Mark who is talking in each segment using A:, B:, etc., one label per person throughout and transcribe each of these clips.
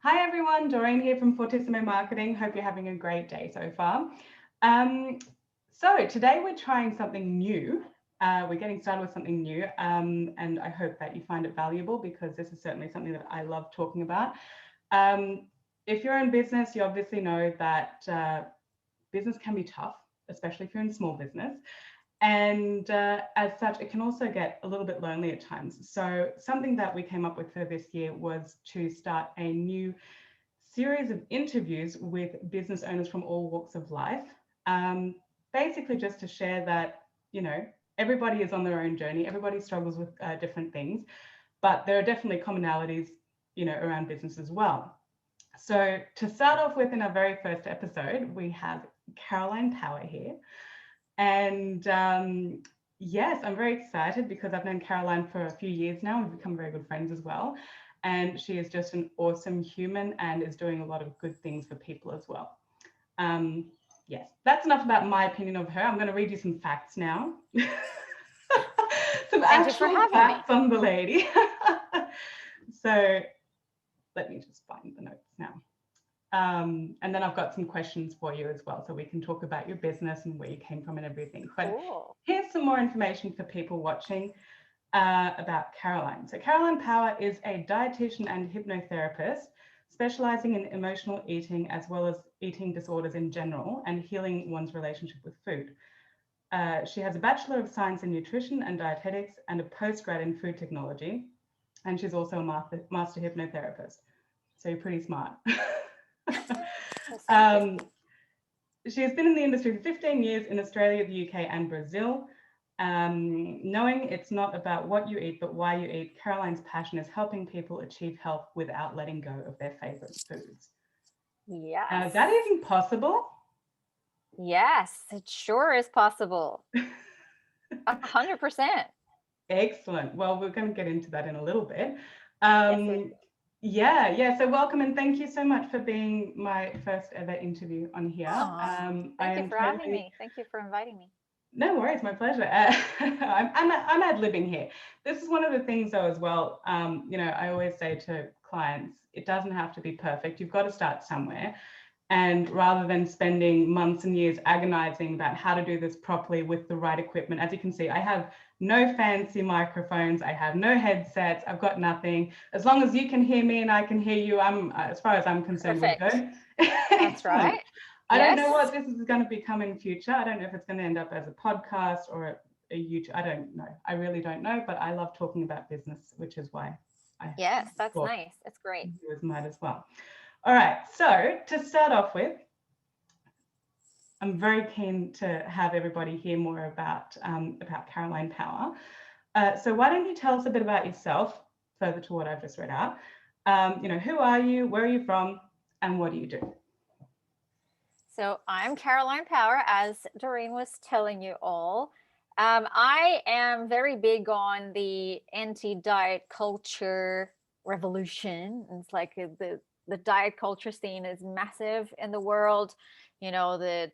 A: Hi everyone, Doreen here from Fortissimo Marketing. Hope you're having a great day so far. So today we're trying something new. We're getting started with something new, and I hope that you find it valuable because this is certainly something that I love talking about. If you're in business, you obviously know that business can be tough, especially if you're in small business. And as such, it can also get a little bit lonely at times. So something that we came up with for this year was to start a new series of interviews with business owners from all walks of life. Basically just to share that, everybody is on their own journey. Everybody struggles with different things, but there are definitely commonalities, around business as well. So to start off with, in our very first episode, we have Caroline Power here. And yes, I'm very excited because I've known Caroline for a few years now. We've become very good friends as well. And she is just an awesome human and is doing a lot of good things for people as well. Yes, that's enough about my opinion of her. I'm going to read you some facts now. Some actual facts on the lady. So let me just find the notes now. And then I've got some questions for you as well, so we can talk about your business and where you came from and everything. But here's some more information for people watching about Caroline. So Caroline Power is a dietitian and hypnotherapist specializing in emotional eating as well as eating disorders in general and healing one's relationship with food. She has a Bachelor of Science in Nutrition and Dietetics and a postgrad in Food Technology. And she's also a master hypnotherapist. So you're pretty smart. She has been in the industry for 15 years in Australia, the UK and Brazil. Knowing it's not about what you eat, but why you eat, Caroline's passion is helping people achieve health without letting go of their favorite foods.
B: Yes.
A: Is that even possible?
B: Yes, it sure is possible. 100%.
A: Excellent. Well, we're going to get into that in a little bit.
B: Yes,
A: yeah. So welcome and thank you so much for being my first ever interview on here.
B: Thank you for having me. Thank you for inviting me.
A: No worries, my pleasure. I'm ad-libbing here. This is one of the things though as well, I always say to clients, it doesn't have to be perfect. You've got to start somewhere. And rather than spending months and years agonizing about how to do this properly with the right equipment, as you can see, I have no fancy microphones. I have no headsets. I've got nothing. As long as you can hear me and I can hear you, as far as I'm concerned, we're good.
B: That's right.
A: I don't know what this is going to become in future. I don't know if it's going to end up as a podcast or a YouTube. I don't know. I really don't know, but I love talking about business, which is why
B: Yes, that's nice. That's great.
A: Viewers might as well. All right. So to start off with, I'm very keen to have everybody hear more about Caroline Power. So why don't you tell us a bit about yourself, further to what I've just read out? Who are you? Where are you from? And what do you do?
B: So I'm Caroline Power, as Doreen was telling you all. I am very big on the anti-diet culture revolution. It's like the diet culture scene is massive in the world. The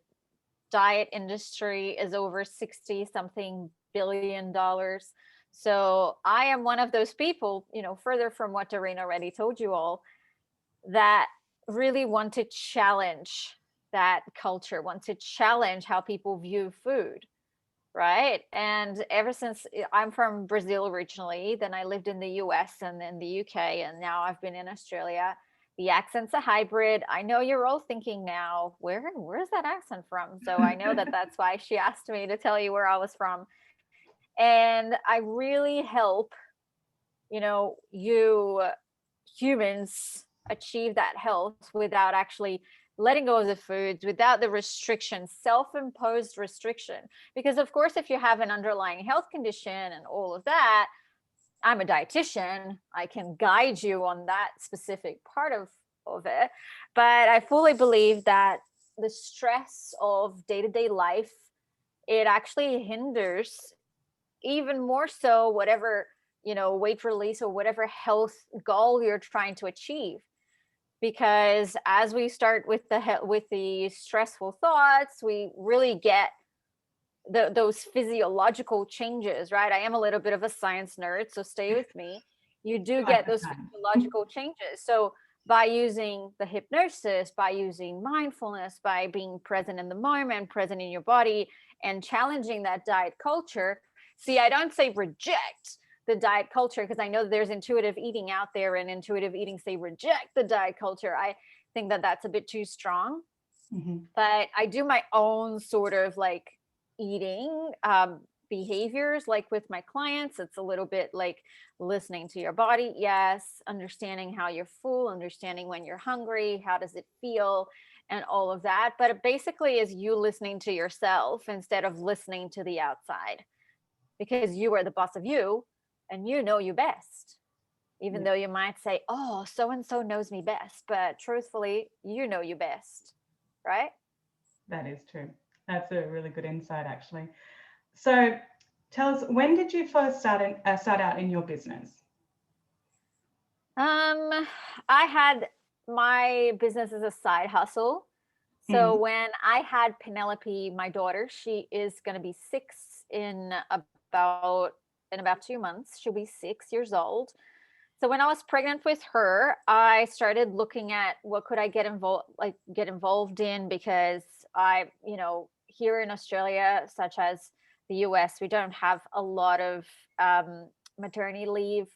B: diet industry is over 60 something billion dollars. So I am one of those people, further from what Doreen already told you all, that really want to challenge that culture, want to challenge how people view food, right? And ever since I'm from Brazil originally, then I lived in the US and in the UK, and now I've been in Australia. The accent's a hybrid. I know you're all thinking now, where's that accent from? So I know that's why she asked me to tell you where I was from. And I really help, you humans achieve that health without actually letting go of the foods, without the restriction, self-imposed restriction. Because of course, if you have an underlying health condition and all of that, I'm a dietitian. I can guide you on that specific part of it. But I fully believe that the stress of day-to-day life, it actually hinders even more so whatever, weight release or whatever health goal you're trying to achieve. Because as we start with the stressful thoughts, we really get those physiological changes, right? I am a little bit of a science nerd, so stay with me. You do get those physiological changes. So by using the hypnosis, by using mindfulness, by being present in the moment, present in your body, and challenging that diet culture. See, I don't say reject the diet culture, because I know there's intuitive eating out there, and intuitive eating say reject the diet culture. I think that that's a bit too strong. But I do my own sort of like eating behaviors, like with my clients. It's a little bit like listening to your body, yes, understanding how you're full, understanding when you're hungry, how does it feel, and all of that. But it basically is you listening to yourself instead of listening to the outside, because you are the boss of you and you know you best. Even though you might say, oh, so and so knows me best, but truthfully, you know you best, right?
A: That is true. That's a really good insight, actually. So tell us, when did you first start out in your business?
B: I had my business as a side hustle. So when I had Penelope, my daughter, she is going to be 6 about in about 2 months. She'll be 6 years old. So when I was pregnant with her, I started looking at what could I get involved in, because I, here in Australia, such as the US, we don't have a lot of maternity leave.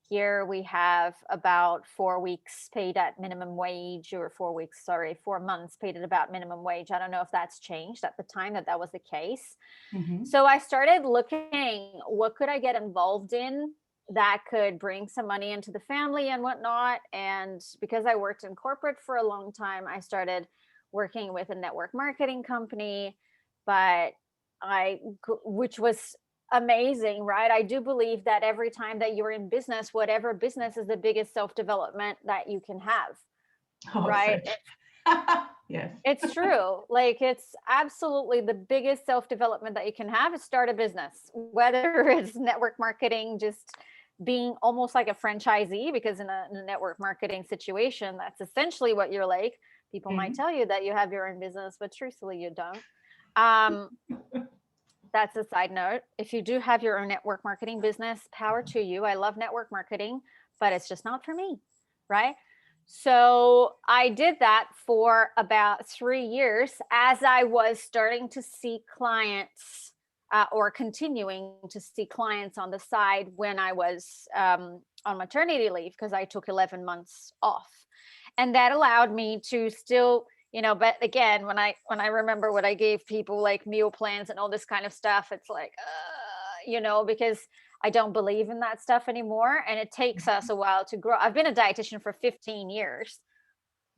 B: Here we have about 4 weeks paid at minimum wage, or 4 weeks, sorry, 4 months paid at about minimum wage. I don't know if that's changed. At the time that was the case. So I started looking, what could I get involved in that could bring some money into the family and whatnot. And because I worked in corporate for a long time, I started working with a network marketing company, which was amazing, right? I do believe that every time that you're in business, whatever business, is the biggest self-development that you can have.
A: Oh,
B: right?
A: Yes.
B: It's true. Like, it's absolutely the biggest self-development that you can have is start a business, whether it's network marketing, just being almost like a franchisee, because in a network marketing situation, that's essentially what you're like. People might tell you that you have your own business, but truthfully, you don't. That's a side note. If you do have your own network marketing business, power to you. I love network marketing, but it's just not for me, right? So I did that for about 3 years as I was starting to see clients, or continuing to see clients on the side when I was on maternity leave, because I took 11 months off. And that allowed me to still, but again, when I remember what I gave people, like meal plans and all this kind of stuff, it's like, because I don't believe in that stuff anymore. And it takes us a while to grow. I've been a dietitian for 15 years,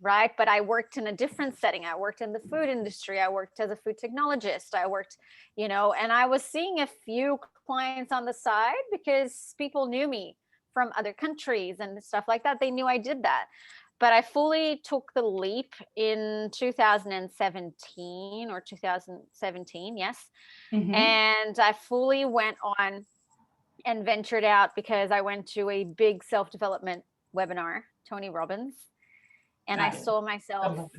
B: right? But I worked in a different setting. I worked in the food industry. I worked as a food technologist. I worked, and I was seeing a few clients on the side because people knew me from other countries and stuff like that. They knew I did that. But I fully took the leap in 2017 or 2017, yes. And I fully went on and ventured out because I went to a big self-development webinar, Tony Robbins, and I saw myself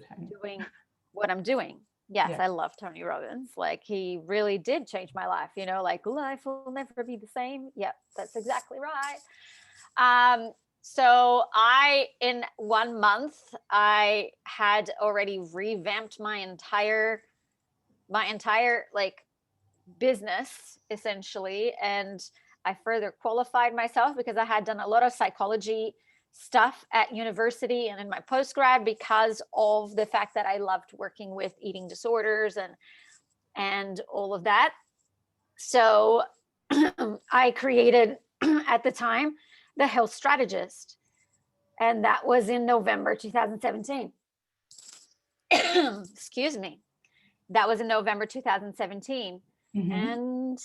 B: doing what I'm doing. Yes, I love Tony Robbins. Like, he really did change my life, like life will never be the same. Yep, that's exactly right. So in 1 month, I had already revamped my entire like business, essentially. And I further qualified myself because I had done a lot of psychology stuff at university and in my postgrad, because of the fact that I loved working with eating disorders and all of that. So I created at the time the Health Strategist, and that was in November 2017. Excuse me. That was in November 2017. And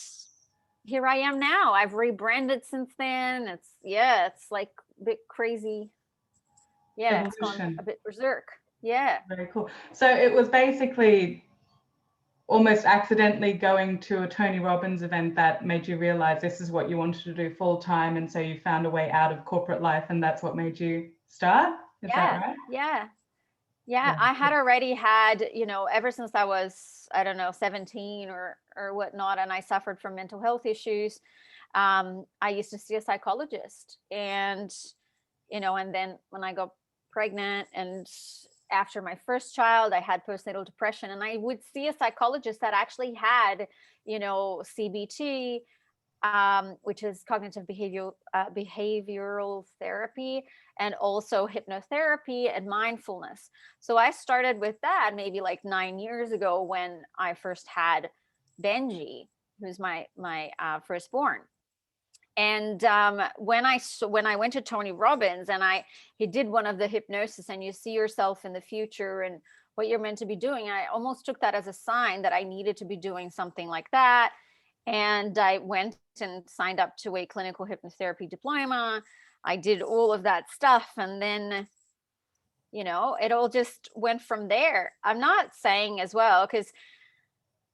B: here I am now. I've rebranded since then. It's like a bit crazy. Yeah, It's gone a bit berserk. Yeah.
A: Very cool. So it was basically almost accidentally going to a Tony Robbins event that made you realize this is what you wanted to do full time. And so you found a way out of corporate life, and that's what made you start. Is that right?
B: Yeah. I had already had, ever since I was, I don't know, 17 or whatnot, and I suffered from mental health issues. I used to see a psychologist, and, and then when I got pregnant, and after my first child, I had postnatal depression, and I would see a psychologist that actually had, CBT, which is cognitive behavioral therapy, and also hypnotherapy and mindfulness. So I started with that maybe like 9 years ago when I first had Benji, who's my firstborn. And when I went to Tony Robbins, and he did one of the hypnosis, and you see yourself in the future and what you're meant to be doing, I almost took that as a sign that I needed to be doing something like that. And I went and signed up to a clinical hypnotherapy diploma. I did all of that stuff, and then it all just went from there. I'm not saying as well, because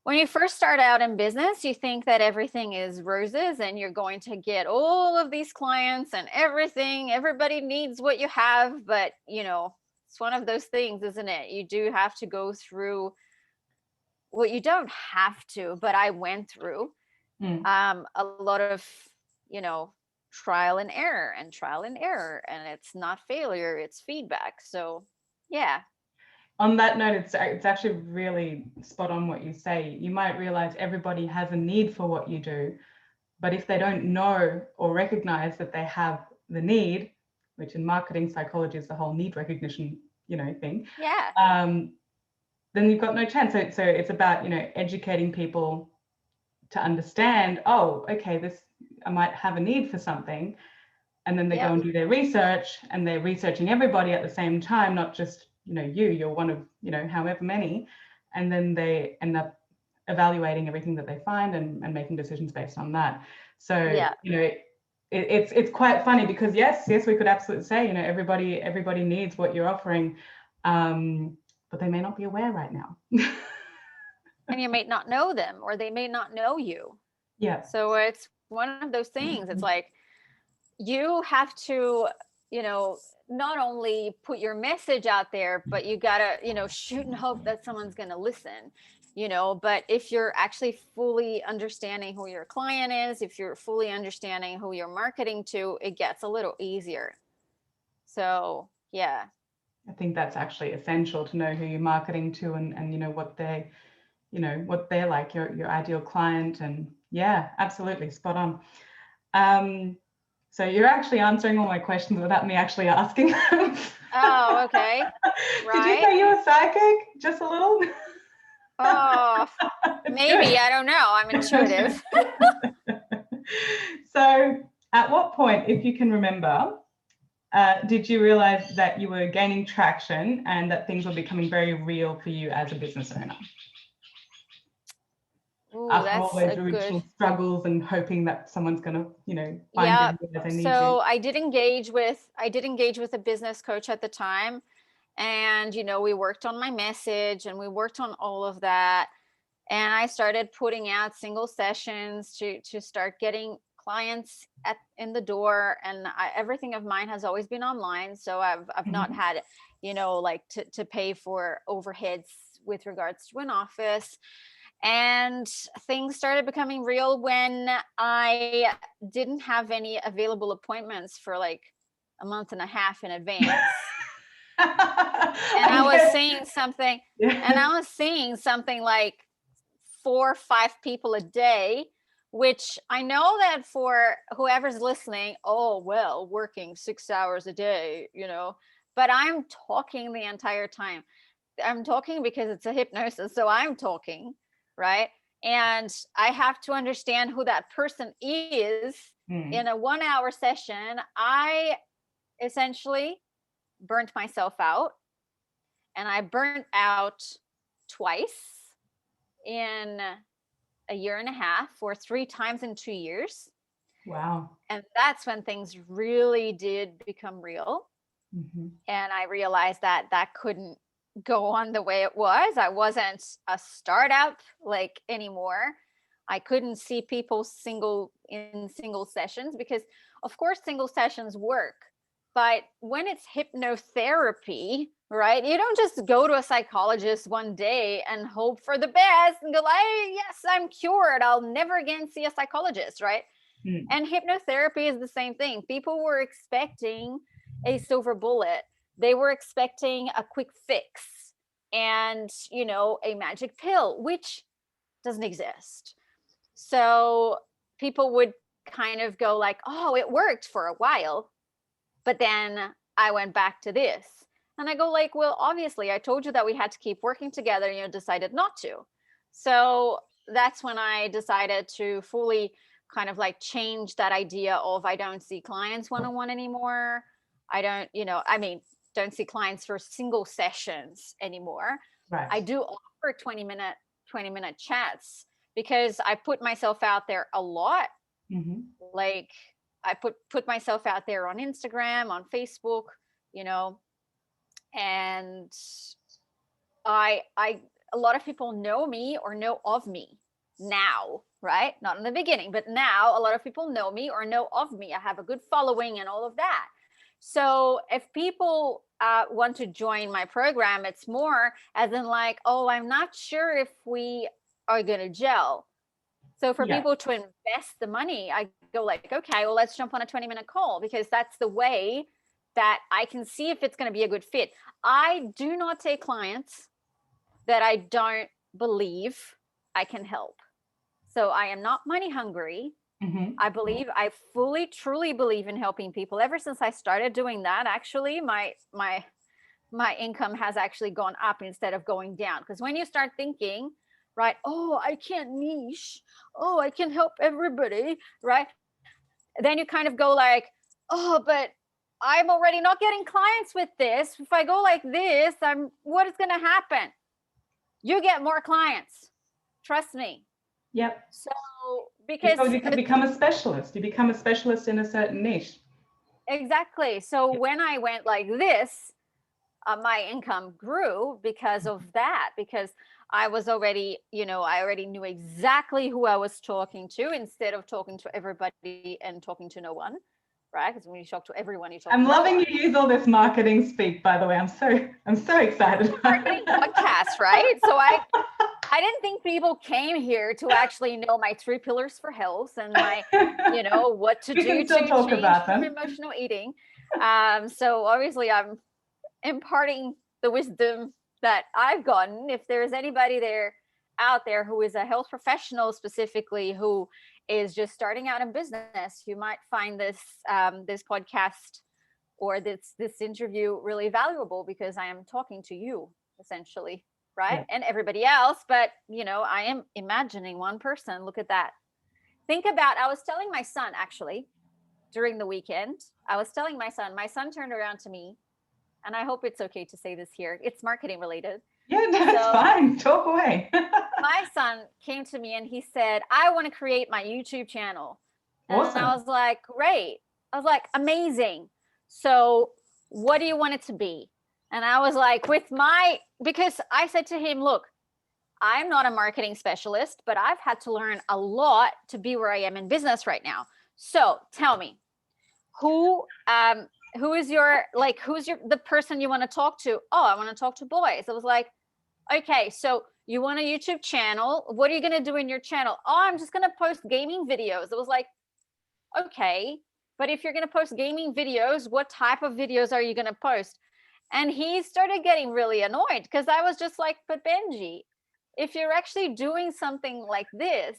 B: when you first start out in business, you think that everything is roses and you're going to get all of these clients and everything. Everybody needs what you have, but it's one of those things, isn't it? You do have to go through what you don't have to, but I went through a lot of, trial and error, and it's not failure, it's feedback. So, yeah.
A: On that note, it's actually really spot on what you say. You might realize everybody has a need for what you do, but if they don't know or recognize that they have the need, which in marketing psychology is the whole need recognition, thing.
B: Yeah.
A: Then you've got no chance. So it's about, educating people to understand, oh, okay, I might have a need for something. And then they go and do their research, and they're researching everybody at the same time, not just you're one of however many, and then they end up evaluating everything that they find and making decisions based on that. So it's quite funny, because yes we could absolutely say everybody needs what you're offering, but they may not be aware right now.
B: And you may not know them, or they may not know you.
A: Yeah.
B: So it's one of those things. It's like you have to not only put your message out there, but you gotta shoot and hope that someone's gonna listen. But if you're actually fully understanding who your client is, if you're fully understanding who you're marketing to, it gets a little easier. So yeah,
A: I think that's actually essential, to know who you're marketing to, and what they're like, your ideal client. And yeah, absolutely spot on. So you're actually answering all my questions without me actually asking them.
B: Oh, okay. Right.
A: Did you say you were psychic? Just a little?
B: Oh, maybe. Good. I don't know. I'm intuitive.
A: So at what point, if you can remember, did you realize that you were gaining traction and that things were becoming very real for you as a business owner?
B: Ooh,
A: after all those original struggles and hoping that someone's going to, find you as they need you.
B: So I did engage with a business coach at the time, and we worked on my message, and we worked on all of that, and I started putting out single sessions to start getting clients in the door, and everything of mine has always been online, so I've not had to pay for overheads with regards to an office. And things started becoming real when I didn't have any available appointments for like a month and a half in advance. And I was seeing something, like 4 or 5 people a day, which I know that for whoever's listening, oh, well, working 6 hours a day, but I'm talking the entire time. I'm talking because it's a hypnosis, so I'm talking. Right. And I have to understand who that person is. In a 1-hour session. I essentially burnt myself out, and I burnt out twice in a year and a half, or 3 times in 2 years.
A: Wow.
B: And that's when things really did become real. And I realized that couldn't go on the way it was. I wasn't a startup like anymore. I couldn't see people single sessions, because of course single sessions work, but when it's hypnotherapy, right, you don't just go to a psychologist one day and hope for the best and go like, hey, yes, I'm cured, I'll never again see a psychologist, right? And hypnotherapy is the same thing. People were expecting a silver bullet. they were expecting a quick fix and, you know, a magic pill, which doesn't exist. So people would kind of go like, oh, it worked for a while, but then I went back to this. And I go like, well, obviously I told you that we had to keep working together and you decided not to. So that's when I decided to fully kind of like change that idea of I don't see clients one-on-one anymore. I don't, you know, I mean, don't see clients for single sessions anymore.
A: Right.
B: I do offer 20-minute chats because I put myself out there a lot.
A: Mm-hmm.
B: Like I put myself out there on Instagram, on Facebook, you know, and I a lot of people know me or know of me now, right? Not in the beginning, but now a lot of people know me or know of me. I have a good following and all of that. So if people want to join my program, it's more as in like, oh, I'm not sure if we are going to gel. So for people to invest the money, I go like, okay, well, let's jump on a 20-minute call because that's the way that I can see if it's going to be a good fit. I do not take clients that I don't believe I can help. So I am not money hungry.
A: Mm-hmm.
B: I fully, truly believe in helping people. Ever since I started doing that, actually, my income has actually gone up instead of going down. Because when you start thinking, right, oh, I can't niche, oh, I can help everybody, right? Then you kind of go like, oh, but I'm already not getting clients with this. If I go like this, what is going to happen? You get more clients. Trust me.
A: Yep.
B: So because
A: you become a specialist. You become a specialist in a certain niche.
B: Exactly. So when I went like this, my income grew because of that, because I was already, you know, I already knew exactly who I was talking to instead of talking to everybody and talking to no one, right? Because when you talk to everyone, you talk
A: I'm
B: to no
A: loving
B: one.
A: you use all this marketing speak, by the way. I'm so excited.
B: Marketing podcast, right? So I didn't think people came here to actually know my 3 pillars for health and my, you know, what to
A: We
B: do
A: can still
B: to
A: talk
B: change
A: about
B: from
A: them.
B: emotional eating. So obviously I'm imparting the wisdom that I've gotten. If there's anybody out there who is a health professional specifically who is just starting out in business, you might find this this podcast or this interview really valuable because I am talking to you essentially, right? And everybody else, but you know, I am imagining one person. Look at that. Think about, I was telling my son actually during the weekend, my son turned around to me, and I hope it's okay to say this here. It's marketing related.
A: Yeah, that's fine. Talk away.
B: My son came to me and he said, I want to create my YouTube channel.
A: Awesome.
B: And I was like, great. I was like, amazing. So what do you want it to be? And I was like, because I said to him, look, I'm not a marketing specialist, but I've had to learn a lot to be where I am in business right now. So tell me, who's the person you want to talk to? Oh, I want to talk to boys. I was like, okay, so you want a YouTube channel? What are you going to do in your channel? Oh, I'm just going to post gaming videos. It was like, okay, but if you're going to post gaming videos, what type of videos are you going to post? And he started getting really annoyed because I was just like, but Benji, if you're actually doing something like this,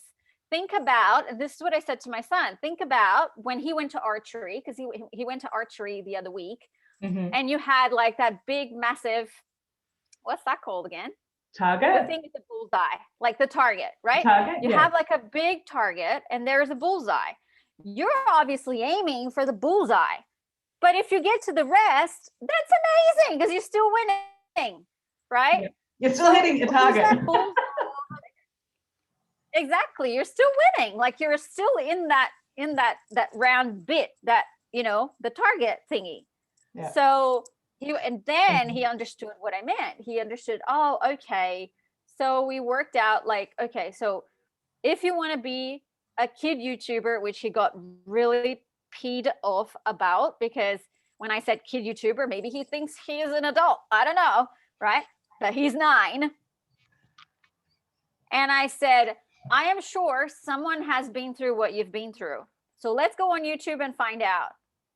B: think about, this is what I said to my son, think about when he went to archery, because he went to archery the other week, and you had like that big, massive, what's that called again?
A: Target.
B: The thing with the bullseye, like the target, right? You have like a big target and there's a bullseye. You're obviously aiming for the bullseye. But if you get to the rest, that's amazing because you're still winning, right?
A: Yeah. You're still hitting your target.
B: Exactly. You're still winning. Like you're still in that round bit, that, you know, the target thingy. Yeah. So and then he understood what I meant. He understood, oh, okay. So we worked out like, okay, so if you want to be a kid YouTuber, which he got really peed off about, because when I said kid YouTuber, maybe he thinks he is an adult. I don't know, right? But he's 9. And I said, I am sure someone has been through what you've been through. So let's go on YouTube and find out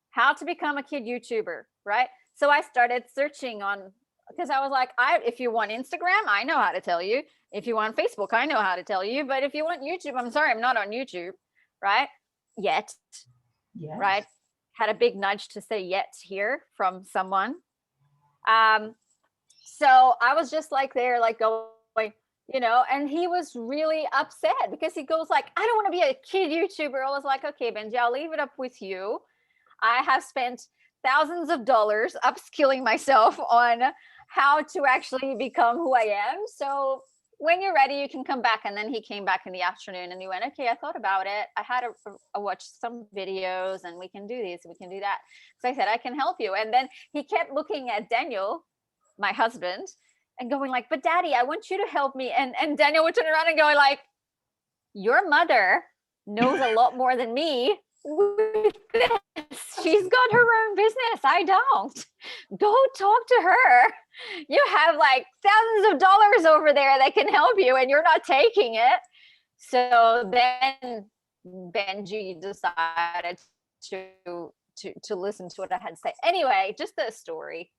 B: how to become a kid YouTuber, right? So I started searching on, because I was like, if you want Instagram, I know how to tell you. If you want Facebook, I know how to tell you. But if you want YouTube, I'm sorry, I'm not on YouTube, right? Yet,
A: Yet.
B: right? Had a big nudge to say yet here from someone. So I was just like there, like going, and he was really upset because he goes like, I don't want to be a kid YouTuber. I was like, okay, Benji, I'll leave it up with you. I have spent thousands of dollars upskilling myself on how to actually become who I am. So when you're ready, you can come back. And then he came back in the afternoon and he went, okay, I thought about it. I had a watch some videos and we can do this, we can do that. So I said, I can help you. And then he kept looking at Daniel, my husband, and going like, but Daddy, I want you to help me. And Daniel would turn around and go like, your mother knows a lot more than me with this. She's got her own business. I don't. Go talk to her. You have like thousands of dollars over there that can help you and you're not taking it. So then Benji decided to listen to what I had to say. Anyway, just the story.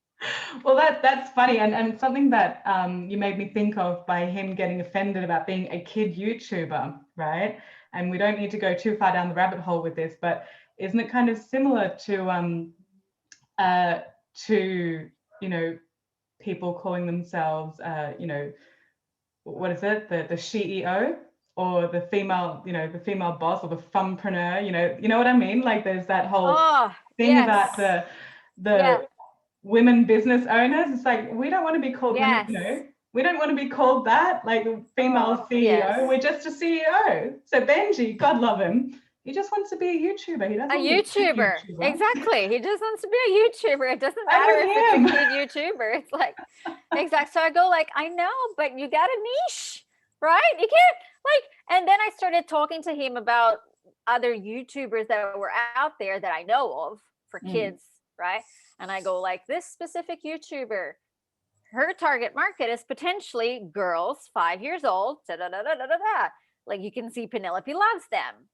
A: Well, that's funny, and something that you made me think of by him getting offended about being a kid YouTuber, right? And we don't need to go too far down the rabbit hole with this, but isn't it kind of similar to people calling themselves what is it, the CEO or the female, the female boss or the fumpreneur, you know what I mean? Like there's that whole thing about the women business owners. It's like, we don't want to be called women, we don't want to be called that, like female CEO. We're just a CEO. So Benji, God love him, he just wants to be a YouTuber. He doesn't
B: a YouTuber. Exactly. He just wants to be a YouTuber. It doesn't matter if it's a kid YouTuber. It's like, exactly. So I go like, I know, but you got a niche, right? You can't and then I started talking to him about other YouTubers that were out there that I know of for kids, right? And I go like, this specific YouTuber, her target market is potentially girls 5 years old, like you can see Penelope loves them,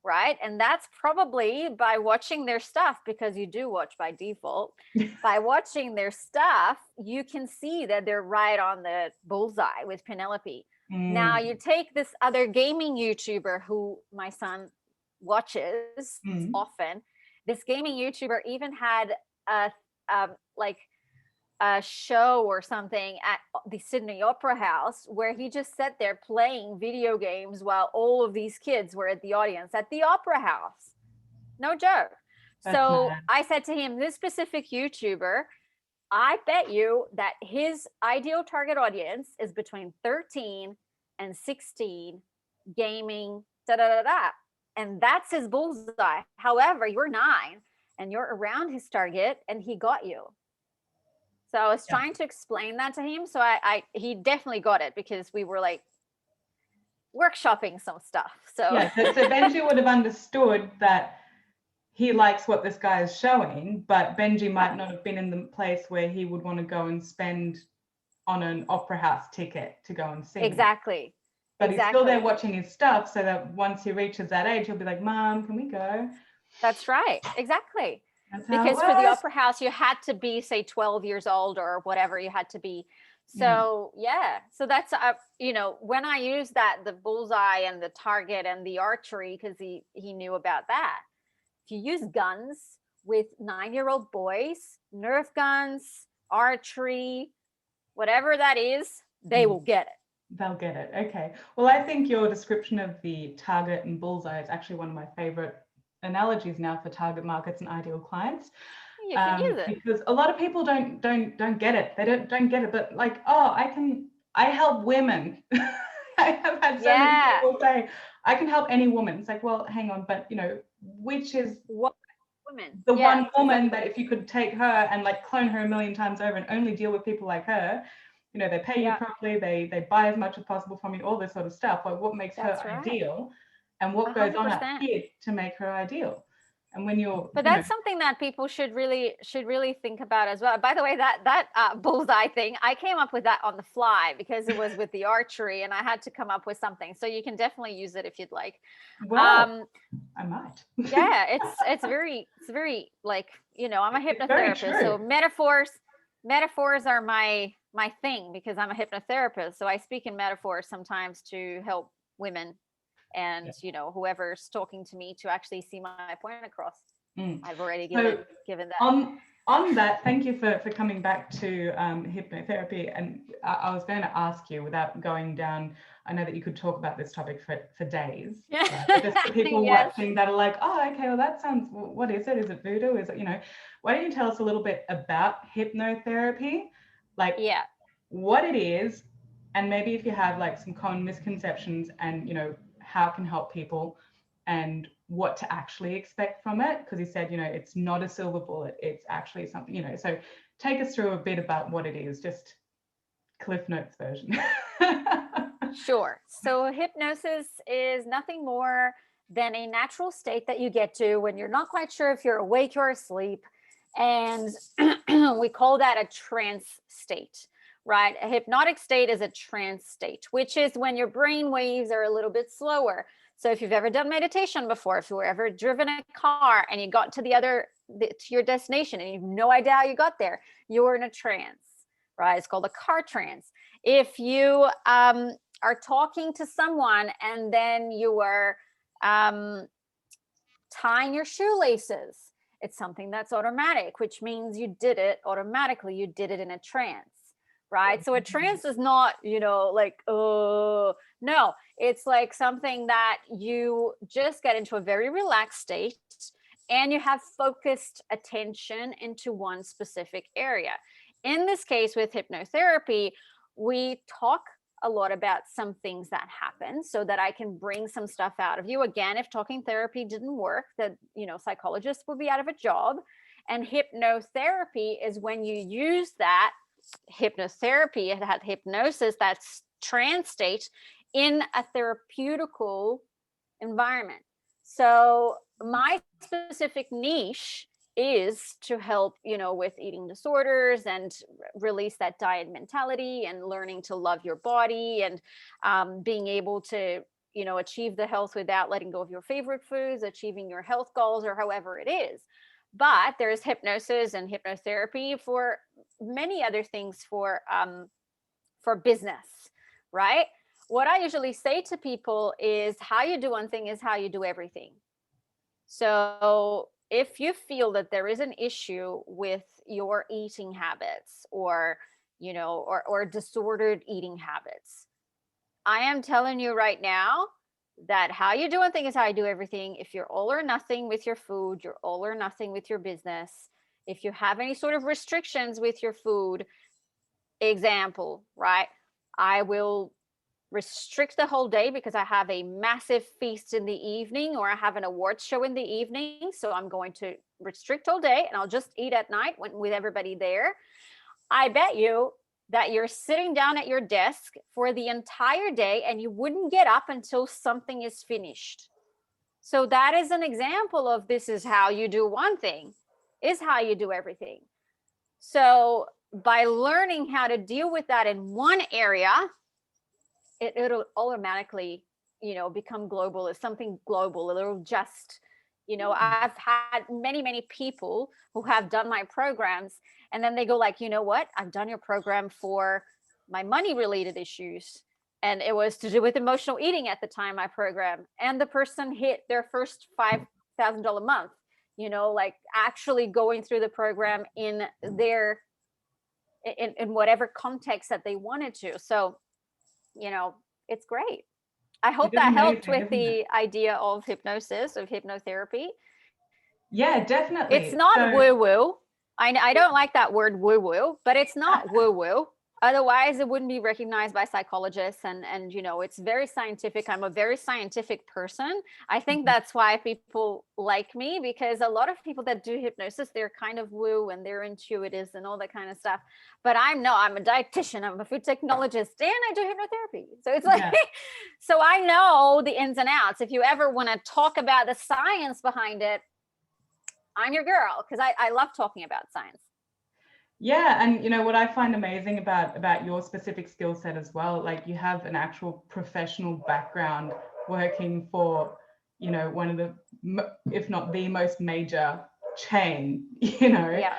B: right? And that's probably by watching their stuff, because you do watch by default. By watching their stuff, you can see that they're right on the bullseye with Penelope. Now you take this other gaming YouTuber who my son watches often. This gaming YouTuber even had a show or something at the Sydney Opera House where he just sat there playing video games while all of these kids were at the audience at the Opera House. No joke. So I said to him, this specific YouTuber, I bet you that his ideal target audience is between 13 and 16, gaming, and that's his bullseye. However, you're 9 and you're around his target and he got you. So I was trying to explain that to him. So he definitely got it, because we were like workshopping some stuff. So
A: Benji would have understood that he likes what this guy is showing, but Benji might not have been in the place where he would want to go and spend on an opera house ticket to go and see.
B: Exactly.
A: But he's still there watching his stuff, so that once he reaches that age, he'll be like, Mom, can we go?
B: That's right. Exactly.
A: Because
B: for the opera house, you had to be, say, 12 years old or whatever you had to be. So, so that's, when I use that, the bullseye and the target and the archery, because he knew about that. If you use guns with 9-year-old boys, Nerf guns, archery, whatever that is, they will get it.
A: They'll get it. Okay. Well, I think your description of the target and bullseye is actually one of my favorite analogies now for target markets and ideal clients.
B: You can use it.
A: Because a lot of people don't get it. They don't get it. But like, I help women. I have had so many people say, I can help any woman. It's like, well, hang on, but which is
B: what women?
A: The one woman that if you could take her and like clone her a million times over and only deal with people like her, they pay you properly, they buy as much as possible from you, all this sort of stuff. Like what makes her ideal and what goes 100%. On up here to make her ideal. And when you're,
B: But that's something that people should really think about as well. By the way, that bullseye thing, I came up with that on the fly because it was with the archery, and I had to come up with something. So you can definitely use it if you'd like.
A: Well, I might.
B: Yeah, it's very like, I'm a hypnotherapist, so metaphors are my thing because I'm a hypnotherapist. So I speak in metaphors sometimes to help women and whoever's talking to me to actually see my point across. I've already given that.
A: On that, thank you for coming back to hypnotherapy. And I was going to ask you, without going down, I know that you could talk about this topic for days. Right? But just for people watching that are like, oh, okay, well, that sounds, what is it? Is it voodoo? Is it, why don't you tell us a little bit about hypnotherapy? Like what it is, and maybe if you have like some common misconceptions and, how it can help people and what to actually expect from it, because he said, it's not a silver bullet, it's actually something, so take us through a bit about what it is, just Cliff Notes version.
B: Sure. So hypnosis is nothing more than a natural state that you get to when you're not quite sure if you're awake or asleep, and we call that a trance state. Right? A hypnotic state is a trance state, which is when your brain waves are a little bit slower. So if you've ever done meditation before, if you've ever driven a car and you got to your destination and you have no idea how you got there, you're in a trance, right? It's called a car trance. If you are talking to someone and then you are tying your shoelaces, it's something that's automatic, which means you did it automatically. You did it in a trance. Right. So a trance is not, like, oh, no, it's like something that you just get into a very relaxed state and you have focused attention into one specific area. In this case, with hypnotherapy, we talk a lot about some things that happen so that I can bring some stuff out of you. Again, if talking therapy didn't work, that, psychologists would be out of a job. And hypnotherapy is when you use that hypnotherapy, that hypnosis, that trance state in a therapeutical environment. So my specific niche is to help, with eating disorders and release that diet mentality and learning to love your body and being able to, achieve the health without letting go of your favorite foods, achieving your health goals, or however it is. But there's hypnosis and hypnotherapy for many other things for business, right? What I usually say to people is how you do one thing is how you do everything. So if you feel that there is an issue with your eating habits or, or disordered eating habits, I am telling you right now that how you do one thing is how you do everything. If you're all or nothing with your food, you're all or nothing with your business. If you have any sort of restrictions with your food, example, right? I will restrict the whole day because I have a massive feast in the evening or I have an awards show in the evening. So I'm going to restrict all day and I'll just eat at night with everybody there. I bet you that you're sitting down at your desk for the entire day and you wouldn't get up until something is finished. So that is an example of this is how you do one thing, is how you do everything. So by learning how to deal with that in one area, it'll automatically, become global. It's something global. It'll just, I've had many people who have done my programs and then they go like, you know what? I've done your program for my money related issues. And it was to do with emotional eating at the time, my program. And the person hit their first $5,000 a month, like actually going through the program in whatever context that they wanted to. So, it's great. I hope that helped with the idea of hypnosis, of hypnotherapy.
A: Yeah, definitely.
B: It's not woo-woo. I don't like that word woo-woo, but it's not woo-woo. Otherwise, it wouldn't be recognized by psychologists. And it's very scientific. I'm a very scientific person. I think that's why people like me, because a lot of people that do hypnosis, they're kind of woo and they're intuitive and all that kind of stuff. But I'm a dietitian, I'm a food technologist, and I do hypnotherapy. So it's like, so I know the ins and outs. If you ever want to talk about the science behind it, I'm your girl, because I love talking about science.
A: Yeah, and you know what I find amazing about your specific skill set as well, like you have an actual professional background working for, you know, one of the, if not the most major chain, you know.
B: Yeah.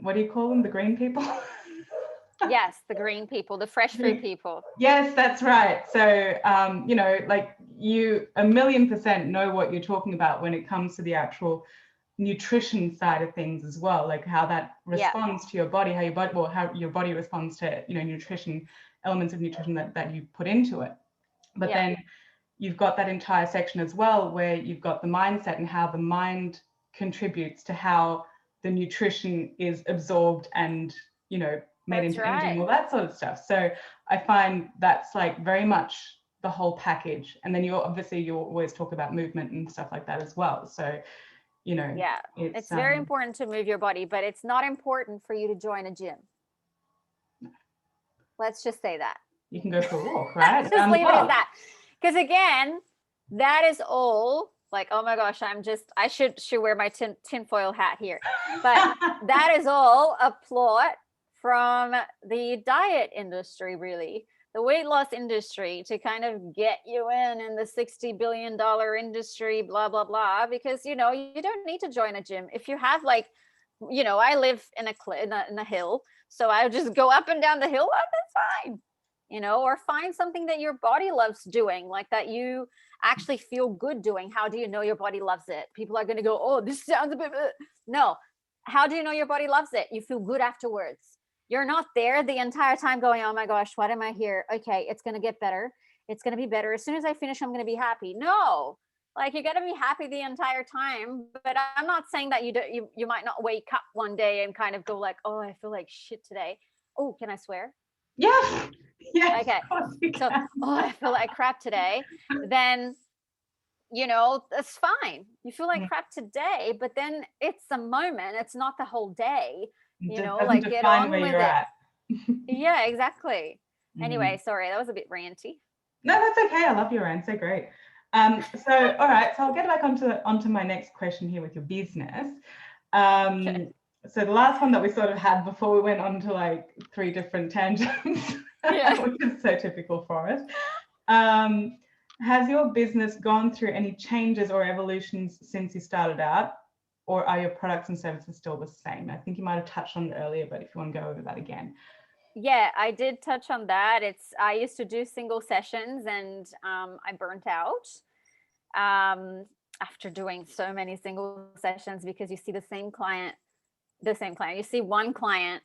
A: What do you call them? The green people?
B: Yes, the green people, the fresh food people.
A: Yes, that's right. So, you know, like you 1,000,000% know what you're talking about when it comes to the actual nutrition side of things as well, like how that
B: Yeah.
A: responds to your body, how your body, well, how your body responds to, you know, nutrition, elements of nutrition that you put into it. But
B: Yeah.
A: then you've got that entire section as well where you've got the mindset and how the mind contributes to how the nutrition is absorbed and, you know, made
B: That's
A: into energy and
B: right.
A: all that sort of stuff. So I find that's like very much the whole package. And then you always talk about movement and stuff like that as well. So, you know,
B: Yeah. It's very important to move your body, but it's not important for you to join a gym. Let's just say that.
A: you can go for a walk, right?
B: Just leave it at that. Because again, that is all like, oh my gosh, I should wear my tinfoil hat here. But that is all a plot from the diet industry, really. The weight loss industry, to kind of get you in the $60 billion industry, blah, blah, blah, because, you know, you don't need to join a gym. If you have like, you know, I live in a hill, so I just go up and down the hill, that's fine, you know, or find something that your body loves doing, like that you actually feel good doing. How do you know your body loves it? People are going to go, oh, this sounds a bit, no. How do you know your body loves it? You feel good afterwards. You're not there the entire time going, oh my gosh, what am I here? Okay, it's going to get better. It's going to be better. As soon as I finish, I'm going to be happy. No, like you got to be happy the entire time. But I'm not saying that you might not wake up one day and kind of go like, oh, I feel like shit today. Oh, can I swear?
A: Yeah. Yes,
B: okay.
A: of course you
B: So,
A: can.
B: oh, I feel like crap today. Then, you know, that's fine. You feel like crap today, but then it's a moment. It's not the whole day. You
A: It
B: know,
A: doesn't
B: like get
A: define
B: on
A: where
B: with
A: you're
B: it.
A: at.
B: Yeah, exactly.
A: Mm.
B: Anyway, sorry, that was a bit ranty.
A: No, that's okay. I love your answer. Great. So, all right. So I'll get back onto my next question here with your business.
B: Okay.
A: So the last one that we sort of had before we went on to like 3 different tangents,
B: Yeah.
A: which is so typical for us. Has your business gone through any changes or evolutions since you started out, or are your products and services still the same? I think you might have touched on it earlier, but if you want to go over that again.
B: Yeah, I did touch on that. I used to do single sessions, and I burnt out after doing so many single sessions, because you see the same client. You see one client,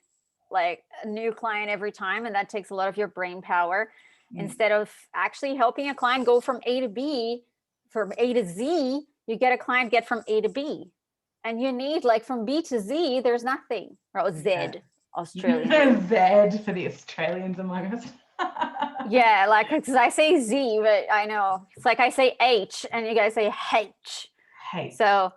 B: like a new client every time, and that takes a lot of your brain power. Instead of actually helping a client go from A to B, from A to Z, you get a client get from A to B. And you need, like, from B to Z, there's nothing. Or Z,
A: Yeah.
B: Australian.
A: Z for the Australians among us.
B: Yeah, like, because I say Z, but I know it's like I say H and you guys say H.
A: Hey.
B: So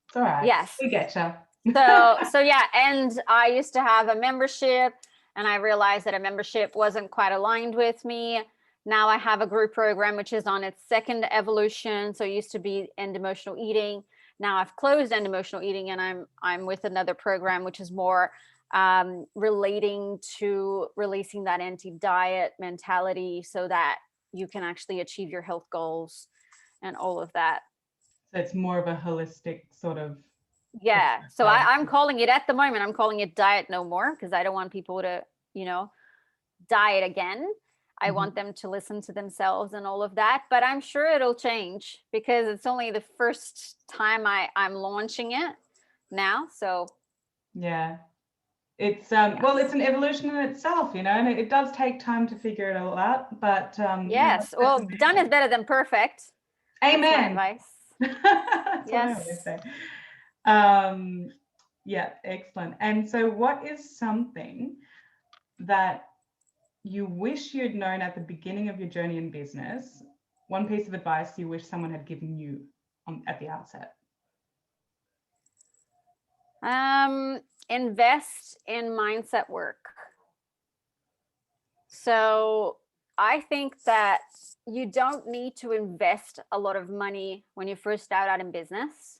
A: It's all right.
B: yes.
A: We get you.
B: So yeah, and I used to have a membership, and I realized that a membership wasn't quite aligned with me. Now I have a group program which is on its second evolution. So it used to be end emotional eating. Now I've closed end emotional eating, and I'm with another program which is more relating to releasing that anti-diet mentality so that you can actually achieve your health goals and all of that.
A: So it's more of a holistic sort of.
B: Yeah. So I'm calling it, at the moment, I'm calling it Diet No More, because I don't want people to, you know, diet again. I want them to listen to themselves and all of that. But I'm sure it'll change, because it's only the first time I'm launching it now. So
A: yeah. It's well, it's an evolution in itself, you know, and it does take time to figure it all out. But
B: yes, well, done is better than perfect.
A: Amen.
B: That's my advice.
A: That's
B: yes.
A: what I always say. Yeah, excellent. And so, what is something that you wish you'd known at the beginning of your journey in business? One piece of advice you wish someone had given you at the outset?
B: Invest in mindset work. So I think that you don't need to invest a lot of money when you first start out in business.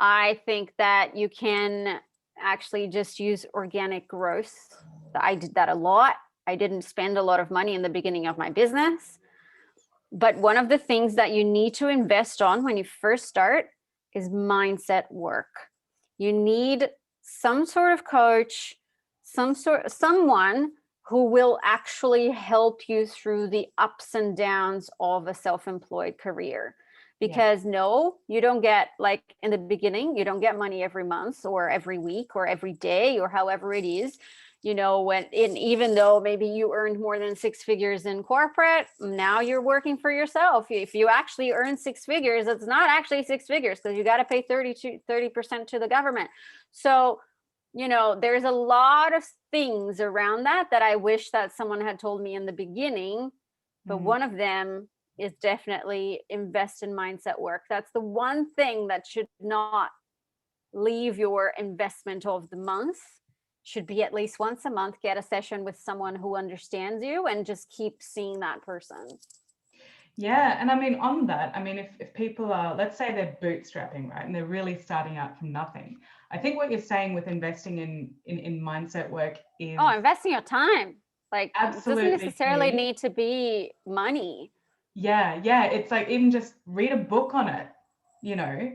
C: I think that you can actually just use organic growth. I did that a lot. I didn't spend a lot of money in the beginning of my business. But one of the things that you need to invest on when you first start is mindset work. You need some sort of coach, someone who will actually help you through the ups and downs of a self-employed career. Because no, you don't get, like in the beginning, you don't get money every month or every week or every day or however it is. You know, even though maybe you earned more than 6 figures in corporate, now you're working for yourself. If you actually earn 6 figures, it's not actually 6 figures because you got to pay 30% to the government. So, you know, there's a lot of things around that I wish that someone had told me in the beginning. But one of them is definitely invest in mindset work. That's the one thing that should not leave your investment of the month. Should be at least once a month, get a session with someone who understands you and just keep seeing that person.
A: Yeah. And I mean, on that, I mean, if people are, let's say they're bootstrapping, right, and they're really starting out from nothing, I think what you're saying with investing in mindset work is
C: investing your time. Like,
A: absolutely,
C: it doesn't necessarily
A: key.
C: need to be money.
A: Yeah. It's like even just read a book on it, you know.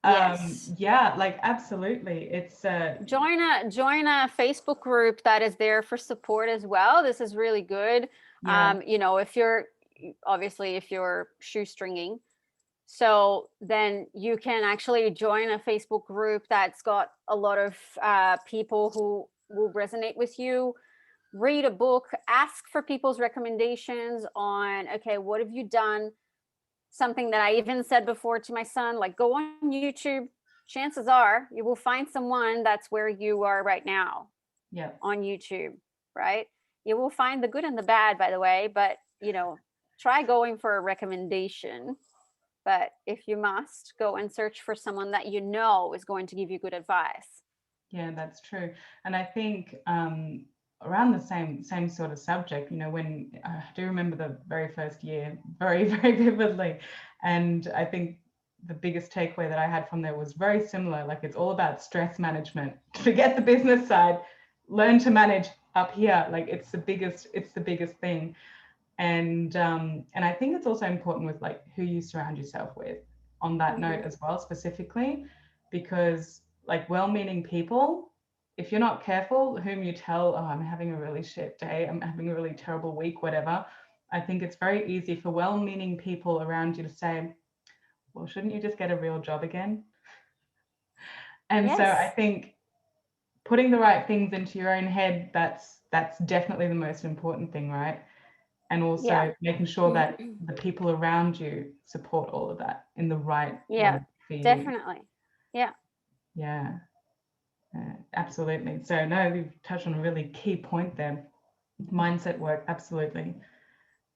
C: Yes.
A: Yeah, like absolutely. It's
C: join a Facebook group that is there for support as well. This is really good. You know, if you're shoestringing, so then you can actually join a Facebook group that's got a lot of people who will resonate with you. Read a book, ask for people's recommendations on, okay, what have you done? Something that I even said before to my son, like, go on YouTube. Chances are you will find someone that's where you are right now. On YouTube, right? You will find the good and the bad, by the way, but, you know, try going for a recommendation. But if you must, go and search for someone that you know is going to give you good advice.
A: Yeah, that's true. And I think around the same sort of subject, you know, when I do remember the very first year very, very vividly. And I think the biggest takeaway that I had from there was very similar. Like, it's all about stress management. Forget the business side, learn to manage up here. Like, it's the biggest thing. And I think it's also important with like who you surround yourself with on that note as well, specifically, because like well-meaning people, if you're not careful whom you tell, oh, I'm having a really shit day, I'm having a really terrible week, whatever, I think it's very easy for well-meaning people around you to say, well, shouldn't you just get a real job again? And so I think putting the right things into your own head, that's definitely the most important thing, right? And also making sure that the people around you support all of that in the right way for you.
C: Definitely.
A: Yeah, absolutely. So no, you've touched on a really key point there. Mindset work, absolutely.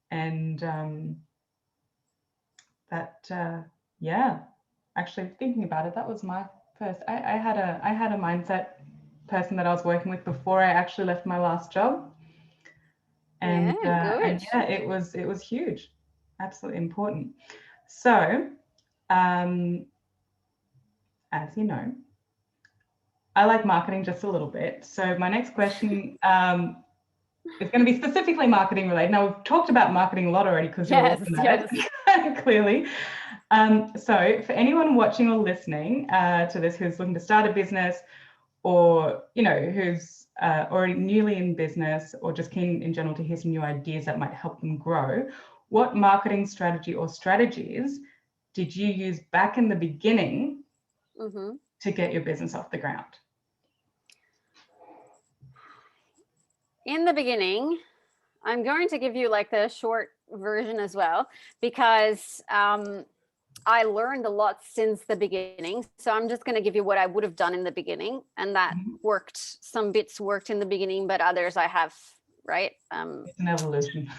A: And actually thinking about it, that was my first, I had a mindset person that I was working with before I actually left my last job. And it was huge, absolutely important. So as you know, I like marketing just a little bit. So my next question is going to be specifically marketing related. Now, we've talked about marketing a lot already because you're awesome at it, clearly. So for anyone watching or listening to this who's looking to start a business, or, you know, who's already newly in business, or just keen in general to hear some new ideas that might help them grow, what marketing strategy or strategies did you use back in the beginning to get your business off the ground?
C: In the beginning, I'm going to give you like the short version as well, because I learned a lot since the beginning. So I'm just going to give you what I would have done in the beginning, and that worked. Some bits worked in the beginning, but others I have, right?
A: It's an evolution.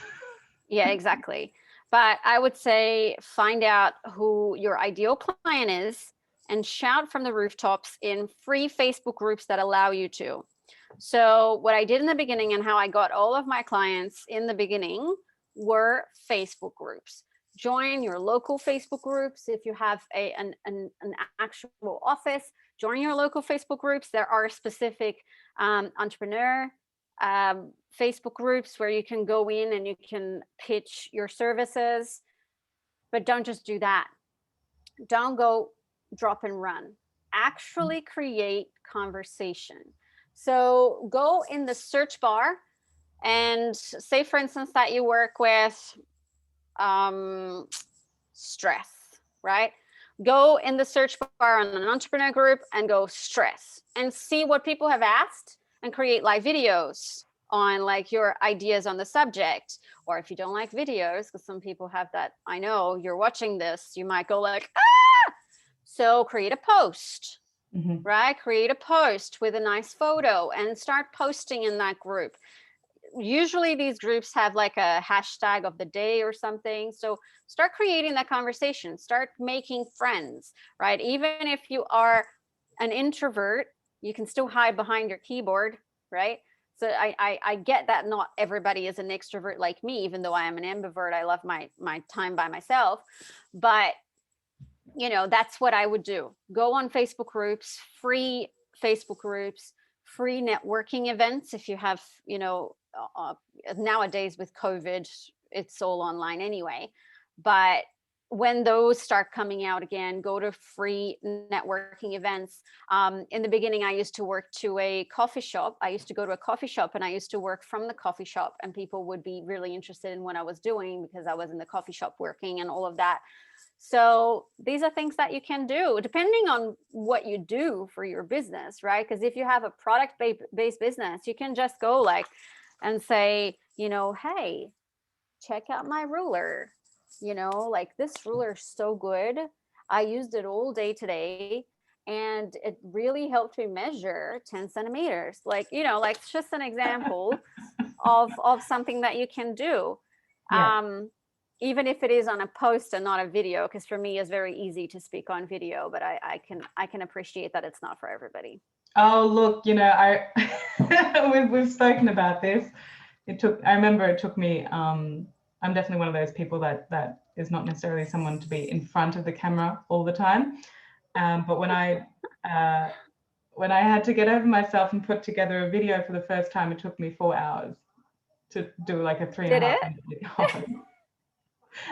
C: Yeah, exactly. But I would say find out who your ideal client is and shout from the rooftops in free Facebook groups that allow you to. So what I did in the beginning and how I got all of my clients in the beginning were Facebook groups. join your local Facebook groups. If you have an actual office, join your local Facebook groups. There are specific entrepreneur Facebook groups where you can go in and you can pitch your services, but don't just do that. Don't go drop and run. Actually create conversation. So go in the search bar and say, for instance, that you work with stress, right? Go in the search bar on an entrepreneur group and go stress and see what people have asked and create live videos on like your ideas on the subject. Or if you don't like videos, because some people have that, I know you're watching this, you might go like, ah! So create a post, right? Create a post with a nice photo and start posting in that group. Usually these groups have like a hashtag of the day or something. So start creating that conversation, start making friends, right? Even if you are an introvert, you can still hide behind your keyboard, right? So I get that not everybody is an extrovert like me, even though I am an ambivert. I love my time by myself. But, you know, that's what I would do. Go on Facebook groups, free Facebook groups, free networking events. If you have, you know, nowadays with COVID, it's all online anyway. But when those start coming out again, go to free networking events. In the beginning, I used to work to a coffee shop. I used to go to a coffee shop and I used to work from the coffee shop, and people would be really interested in what I was doing because I was in the coffee shop working and all of that. So these are things that you can do depending on what you do for your business, right? Because if you have a product-based business, you can just go like and say, you know, hey, check out my ruler. You know, like this ruler is so good. I used it all day today and it really helped me measure 10 centimeters. Like, you know, like it's just an example of something that you can do. Yeah. Even if it is on a post and not a video, because for me it's very easy to speak on video, but I can appreciate that it's not for everybody.
A: Oh, look, you know, we've spoken about this. I remember it took me, I'm definitely one of those people that is not necessarily someone to be in front of the camera all the time. But when I had to get over myself and put together a video for the first time, it took me 4 hours to do like a 3.5 minute video.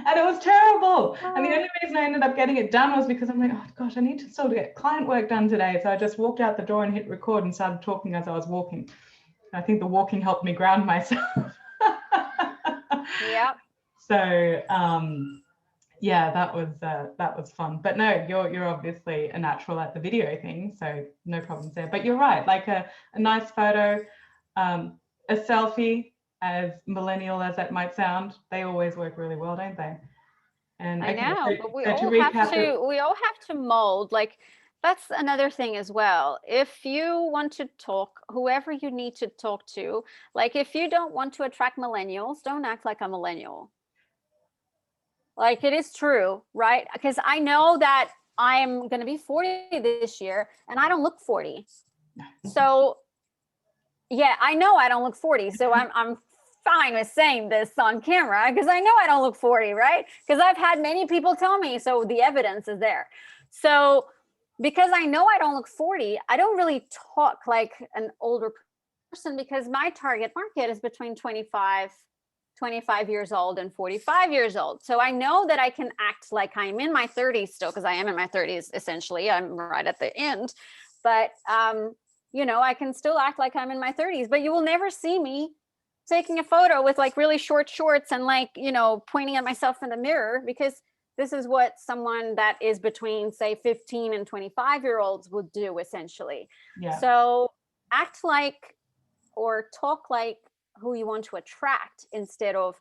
A: And it was terrible. And the only reason I ended up getting it done was because I'm like, oh gosh, I need to still get client work done today. So I just walked out the door and hit record and started talking as I was walking. I think the walking helped me ground myself.
C: Yep.
A: So yeah, that was fun. But no, you're obviously a natural at the video thing, so no problems there. But you're right, like a nice photo, a selfie, as millennial as that might sound, they always work really well, don't they? And
C: I know,
A: so,
C: but we
A: so
C: all have to mold. Like that's another thing as well. If you want to talk, whoever you need to talk to, like if you don't want to attract millennials, don't act like a millennial. Like it is true, right? Because I know that I'm going to be 40 this year and I don't look 40. So yeah, I know I don't look 40. So I'm fine with saying this on camera because I know I don't look 40, right? Because I've had many people tell me, so the evidence is there. So because I know I don't look 40, I don't really talk like an older person because my target market is between 25 years old and 45 years old. So I know that I can act like I'm in my 30s still, because I am in my 30s, essentially. I'm right at the end. But, you know, I can still act like I'm in my 30s, but you will never see me taking a photo with like really short shorts and like, you know, pointing at myself in the mirror, because this is what someone that is between, say, 15 and 25-year-olds would do, essentially. Yeah. So act like or talk like who you want to attract instead of,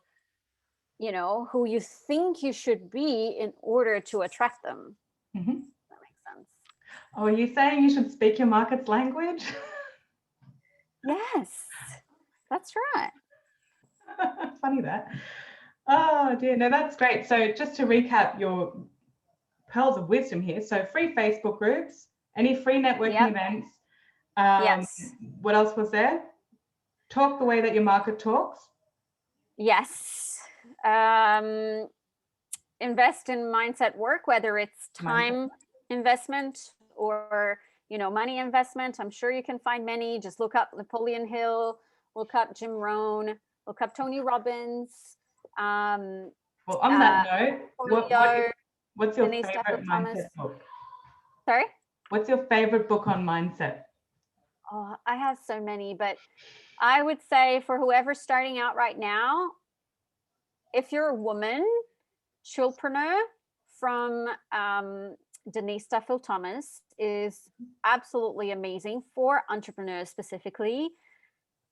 C: you know, who you think you should be in order to attract them. Mm-hmm. That makes sense.
A: Oh, are you saying you should speak your market's language?
C: Yes, that's right.
A: Funny that. Oh dear, no, that's great. So just to recap your pearls of wisdom here. So free Facebook groups, any free networking events.
C: Yes.
A: What else was there? Talk the way that your market talks.
C: Yes. invest in mindset work, whether it's
A: Mindset.
C: time investment or, you know, money investment. I'm sure you can find many. Just look up Napoleon Hill, look up Jim Rohn, look up Tony Robbins.
A: Well, on that note, what's your
C: Denise
A: favorite
C: Duffield
A: mindset
C: Thomas.
A: book?
C: Sorry?
A: What's your favorite book on mindset?
C: Oh, I have so many, but I would say for whoever's starting out right now, if you're a woman, Chillpreneur from Denise Duffield Thomas is absolutely amazing for entrepreneurs specifically.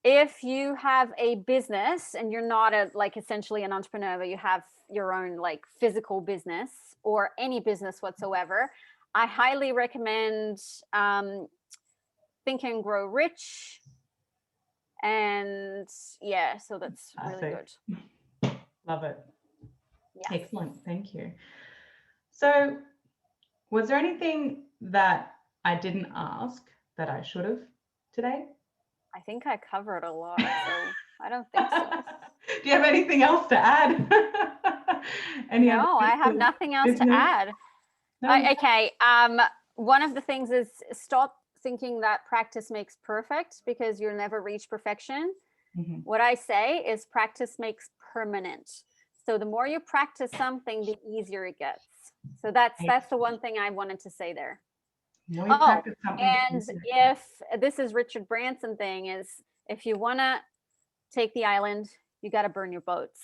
C: If you have a business and you're not like essentially an entrepreneur, but you have your own like physical business or any business whatsoever, I highly recommend Think and Grow Rich. And yeah, so that's really good.
A: Love it.
C: Yes.
A: Excellent. Thank you. So was there anything that I didn't ask that I should have today?
C: I think I covered a lot, so I don't think so.
A: Do you have anything else to add?
C: No, I have nothing else to add. No? Okay. One of the things is stop thinking that practice makes perfect, because you'll never reach perfection. Mm-hmm. What I say is practice makes permanent. So the more you practice something, the easier it gets. So that's the one thing I wanted to say there. And if this is Richard Branson thing, is if you want to take the island, you got to burn your boats.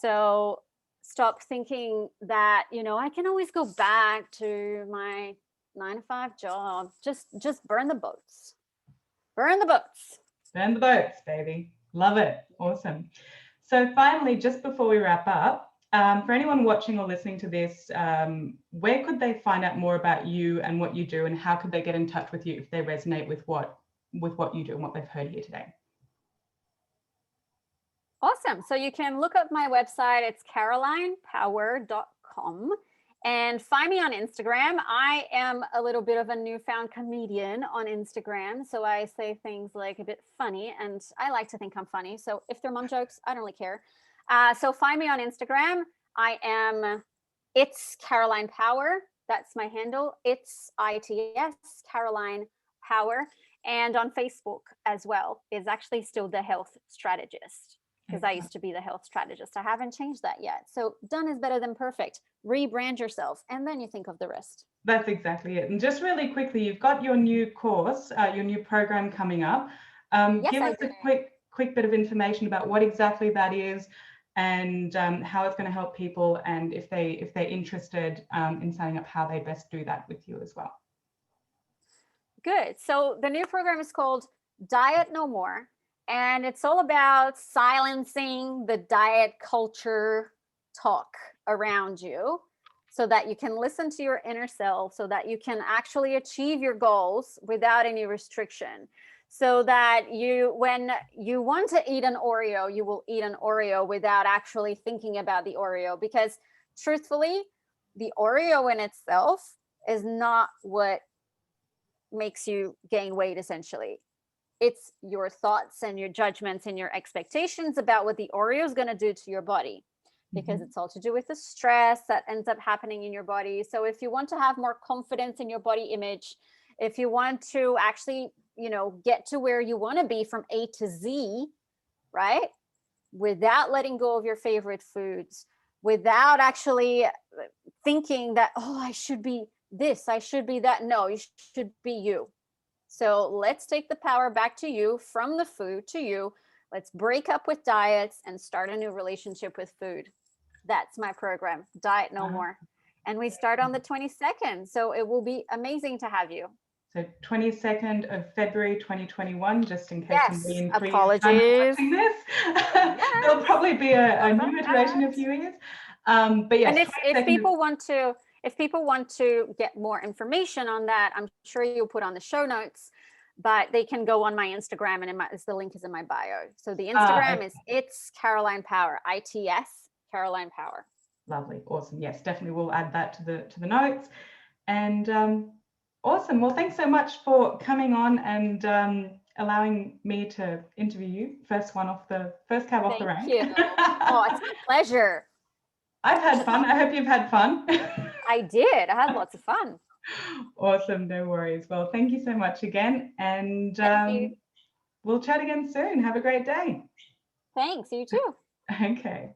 C: So stop thinking that, you know, I can always go back to my 9-to-5 job. Just burn the boats. Burn the boats.
A: Burn the boats, baby. Love it. Awesome. So finally, just before we wrap up, for anyone watching or listening to this, where could they find out more about you and what you do, and how could they get in touch with you if they resonate with what you do and what they've heard here today?
C: Awesome. So you can look up my website. It's carolinepower.com. And find me on Instagram. I am a little bit of a newfound comedian on Instagram. So I say things like a bit funny, and I like to think I'm funny. So if they're mom jokes, I don't really care. So find me on Instagram. It's Caroline Power. That's my handle. It's ITS, Caroline Power. And on Facebook as well is actually still The Health Strategist, because I used to be the health strategist. I haven't changed that yet. So done is better than perfect. Rebrand yourself, and then you think of the rest.
A: That's exactly it. And just really quickly, you've got your new course, your new program coming up.
C: Yes,
A: give us a quick bit of information about what exactly that is, and how it's going to help people, and if they're interested in signing up, how they best do that with you as well.
C: Good. So the new program is called Diet No More. And it's all about silencing the diet culture talk around you, so that you can listen to your inner self, so that you can actually achieve your goals without any restriction. So that when you want to eat an Oreo, you will eat an Oreo without actually thinking about the Oreo. Because truthfully, the Oreo in itself is not what makes you gain weight, essentially. It's your thoughts and your judgments and your expectations about what the Oreo is going to do to your body, because it's all to do with the stress that ends up happening in your body. So if you want to have more confidence in your body image, if you want to actually, you know, get to where you want to be from A to Z, right? Without letting go of your favorite foods, without actually thinking that, oh, I should be this, I should be that. No, you should be you. So let's take the power back to you, from the food to you. Let's break up with diets and start a new relationship with food. That's my program, Diet No More. And we start on the 22nd. So it will be amazing to have you.
A: So 22nd of February, 2021, just in case
C: yes, apologies.
A: Watching this. Yes. There'll probably be a new iteration of viewing it. But yes,
C: and if people want to get more information on that, I'm sure you'll put on the show notes, but they can go on my Instagram, and the link is in my bio. So the Instagram is It's Caroline Power, ITS Caroline Power.
A: Lovely. Awesome. Yes, definitely. We'll add that to the notes. And awesome. Well, thanks so much for coming on and allowing me to interview you. First cab off the rank.
C: Thank you. Oh, it's a pleasure.
A: I've had fun. I hope you've had fun.
C: I did. I had lots of fun.
A: Awesome. No worries. Well, thank you so much again. And
B: Thank you.
A: we'll chat again soon. Have a great day.
C: Thanks. You too.
A: Okay.